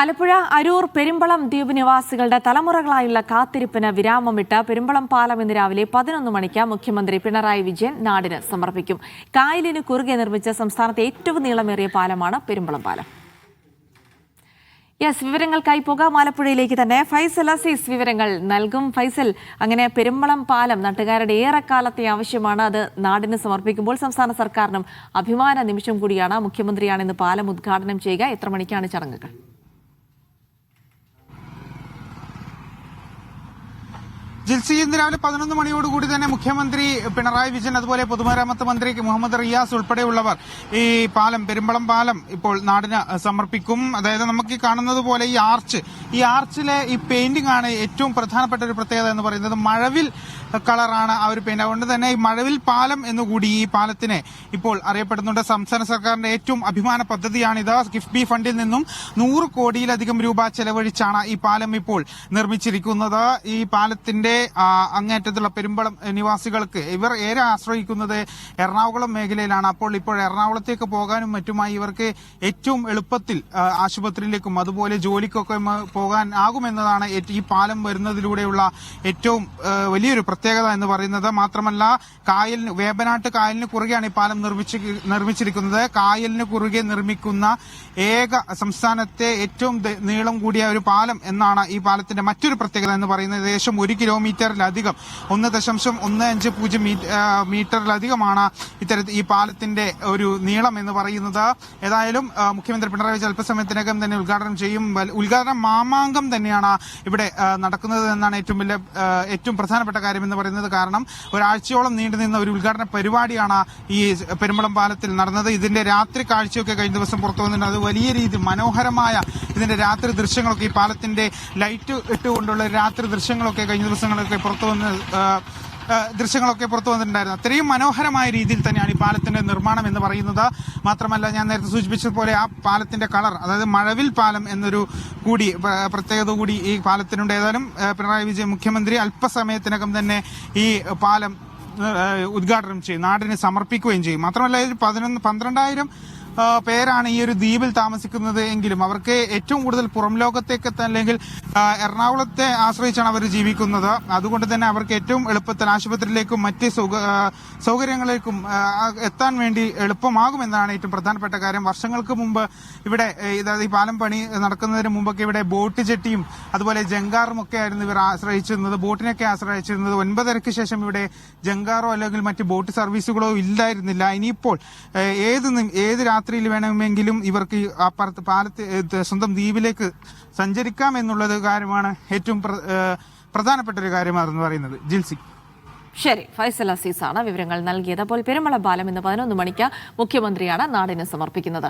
ആലപ്പുഴ അരൂർ പെരുമ്പളം ദ്വീപ് നിവാസികളുടെ തലമുറകളായുള്ള കാത്തിരിപ്പിന് വിരാമമിട്ട് പെരുമ്പളം പാലം ഇന്ന് രാവിലെ 11 മണിക്ക് മുഖ്യമന്ത്രി പിണറായി വിജയൻ നാടിന് സമർപ്പിക്കും. കായലിന് കുറുകെ നിർമ്മിച്ച സംസ്ഥാനത്തെ ഏറ്റവും നീളമേറിയ പാലമാണ് പെരുമ്പളം പാലം. വിവരങ്ങൾക്കായി പോകാം ആലപ്പുഴയിലേക്ക് തന്നെ. ഫൈസൽ അസീസ് വിവരങ്ങൾ നൽകും. ഫൈസൽ, അങ്ങനെ പെരുമ്പളം പാലം നാട്ടുകാരുടെ ഏറെക്കാലത്തെ ആവശ്യമാണ്. അത് നാടിന് സമർപ്പിക്കുമ്പോൾ സംസ്ഥാന സർക്കാരിനും അഭിമാന നിമിഷം കൂടിയാണ്. മുഖ്യമന്ത്രിയാണ് ഇന്ന് പാലം ഉദ്ഘാടനം ചെയ്യുക. എത്ര മണിക്കാണ് ചടങ്ങുകൾ? ജിൽസി, ഇന്ന് രാവിലെ 11 മണിയോടുകൂടി തന്നെ മുഖ്യമന്ത്രി പിണറായി വിജയൻ, അതുപോലെ പൊതുമരാമത്ത് മന്ത്രി മുഹമ്മദ് റിയാസ് ഉൾപ്പെടെയുള്ളവർ ഈ പെരുമ്പളം പാലം ഇപ്പോൾ നാടിന് സമർപ്പിക്കും. അതായത് നമുക്ക് കാണുന്നത് പോലെ ഈ ആർച്ചിലെ ഈ പെയിന്റിംഗ് ആണ് ഏറ്റവും പ്രധാനപ്പെട്ട ഒരു പ്രത്യേകത എന്ന് പറയുന്നത്. മഴവിൽ കളറാണ് ആ ഒരു പെയിന്റ്. അതുകൊണ്ട് തന്നെ ഈ മഴവിൽ പാലം എന്നുകൂടി ഈ പാലത്തിനെ ഇപ്പോൾ അറിയപ്പെടുന്നുണ്ട്. സംസ്ഥാന സർക്കാരിന്റെ ഏറ്റവും അഭിമാന പദ്ധതിയാണിത്. കിഫ്ബി ഫണ്ടിൽ നിന്നും 100 കോടിയിലധികം രൂപ ചെലവഴിച്ചാണ് ഈ പാലം ഇപ്പോൾ നിർമ്മിച്ചിരിക്കുന്നത്. ഈ പാലത്തിന്റെ അങ്ങേറ്റത്തുള്ള പെരുമ്പളം നിവാസികൾക്ക് ഇവർ ഏറെ ആശ്രയിക്കുന്നത് എറണാകുളം മേഖലയിലാണ്. അപ്പോൾ എറണാകുളത്തേക്ക് പോകാനും മറ്റുമായി ഇവർക്ക് ഏറ്റവും എളുപ്പത്തിൽ ആശുപത്രിയിലേക്കും അതുപോലെ ജോലിക്കൊക്കെ പോകാനാകുമെന്നതാണ് ഈ പാലം വരുന്നതിലൂടെയുള്ള ഏറ്റവും വലിയൊരു പ്രത്യേകത എന്ന് പറയുന്നത്. മാത്രമല്ല, വേമ്പനാട്ട് കായലിന് കുറുകെയാണ് ഈ പാലം നിർമ്മിച്ചിരിക്കുന്നത്. കായലിന് കുറുകെ നിർമ്മിക്കുന്ന ഏക സംസ്ഥാനത്തെ ഏറ്റവും നീളം കൂടിയ ഒരു പാലം എന്നാണ് ഈ പാലത്തിന്റെ മറ്റൊരു പ്രത്യേകത എന്ന് പറയുന്നത്. ഏകദേശം 1 കിലോമീറ്ററിലധികം 1.150 മീറ്ററിലധികമാണ് ഇത്തരത്തിൽ ഈ പാലത്തിന്റെ ഒരു നീളം എന്ന് പറയുന്നത്. ഏതായാലും മുഖ്യമന്ത്രി പിണറായി വിജയൻ അല്പസമയത്തിനകം തന്നെ ഉദ്ഘാടനം ചെയ്യും. ഉദ്ഘാടന മാമാങ്കം തന്നെയാണ് ഇവിടെ നടക്കുന്നത് എന്നാണ് ഏറ്റവും പ്രധാനപ്പെട്ട കാര്യം എന്ന് പറയുന്നത്. കാരണം ഒരാഴ്ചയോളം നീണ്ടുനിന്ന ഒരു ഉദ്ഘാടന പരിപാടിയാണ് ഈ പെരുമ്പളം പാലത്തിൽ നടന്നത്. ഇതിന്റെ രാത്രി കാഴ്ചയൊക്കെ കഴിഞ്ഞ ദിവസം പുറത്തു വന്നിട്ടുണ്ട്. അത് വലിയ രീതിയിൽ മനോഹരമായ ഇതിന്റെ രാത്രി ദൃശ്യങ്ങളൊക്കെ, ഈ പാലത്തിന്റെ ലൈറ്റ് ഇട്ടുകൊണ്ടുള്ള രാത്രി ദൃശ്യങ്ങളൊക്കെ കഴിഞ്ഞ ദിവസങ്ങളൊക്കെ പുറത്തു വന്നിട്ടുണ്ടായിരുന്നു. അത്രയും മനോഹരമായ രീതിയിൽ തന്നെയാണ് ഈ പാലത്തിന്റെ നിർമ്മാണം എന്ന് പറയുന്നത്. മാത്രമല്ല, ഞാൻ നേരത്തെ സൂചിപ്പിച്ചതുപോലെ ആ പാലത്തിന്റെ കളർ, അതായത് മഴവിൽ പാലം എന്നൊരു പ്രത്യേകത കൂടി ഈ പാലത്തിനുണ്ട്. ഏതായാലും പിണറായി വിജയൻ മുഖ്യമന്ത്രി അല്പസമയത്തിനകം തന്നെ ഈ പാലം ഉദ്ഘാടനം ചെയ്യും, നാടിന് സമർപ്പിക്കുകയും ചെയ്യും. മാത്രമല്ല, 12,000 പേരാണ് ഈ ഒരു ദ്വീപിൽ താമസിക്കുന്നത് എങ്കിലും അവർക്ക് ഏറ്റവും കൂടുതൽ പുറം ലോകത്തേക്ക് അല്ലെങ്കിൽ എറണാകുളത്തെ ആശ്രയിച്ചാണ് അവർ ജീവിക്കുന്നത്. അതുകൊണ്ട് തന്നെ അവർക്ക് ഏറ്റവും എളുപ്പത്തിൽ ആശുപത്രിയിലേക്കും മറ്റ് സൗകര്യങ്ങളിലേക്കും എത്താൻ വേണ്ടി എളുപ്പമാകുമെന്നാണ് ഏറ്റവും പ്രധാനപ്പെട്ട കാര്യം. വർഷങ്ങൾക്ക് മുമ്പ് ഇവിടെ ഈ പാലം പണി നടക്കുന്നതിന് മുമ്പൊക്കെ ഇവിടെ ബോട്ട് ജെട്ടിയും അതുപോലെ ജങ്കാറും ഒക്കെ ആയിരുന്നു ഇവർ ആശ്രയിച്ചിരുന്നത്, ബോട്ടിനൊക്കെ ആശ്രയിച്ചിരുന്നത്. 9:30 ശേഷം ഇവിടെ ജങ്കാറോ അല്ലെങ്കിൽ മറ്റ് ബോട്ട് സർവീസുകളോ ഇല്ലായിരുന്നില്ല. ഇനിയിപ്പോൾ ഏത് രാത്രിയിൽ വേണമെങ്കിലും ഇവർക്ക് സ്വന്തം ദ്വീപിലേക്ക് സഞ്ചരിക്കാം എന്നുള്ളത് കാര്യമാണ് ഏറ്റവും പ്രധാനപ്പെട്ട ഒരു കാര്യമാണെന്ന് പറയുന്നത്. ജിൽസി, ശരി, ഫൈസൽ അസീസാണ് വിവരങ്ങൾ നൽകിയത്. അപ്പോൾ പെരുമ്പളം പാലം ഇന്ന് 11 മണിക്ക് മുഖ്യമന്ത്രിയാണ് നാടിന് സമർപ്പിക്കുന്നത്.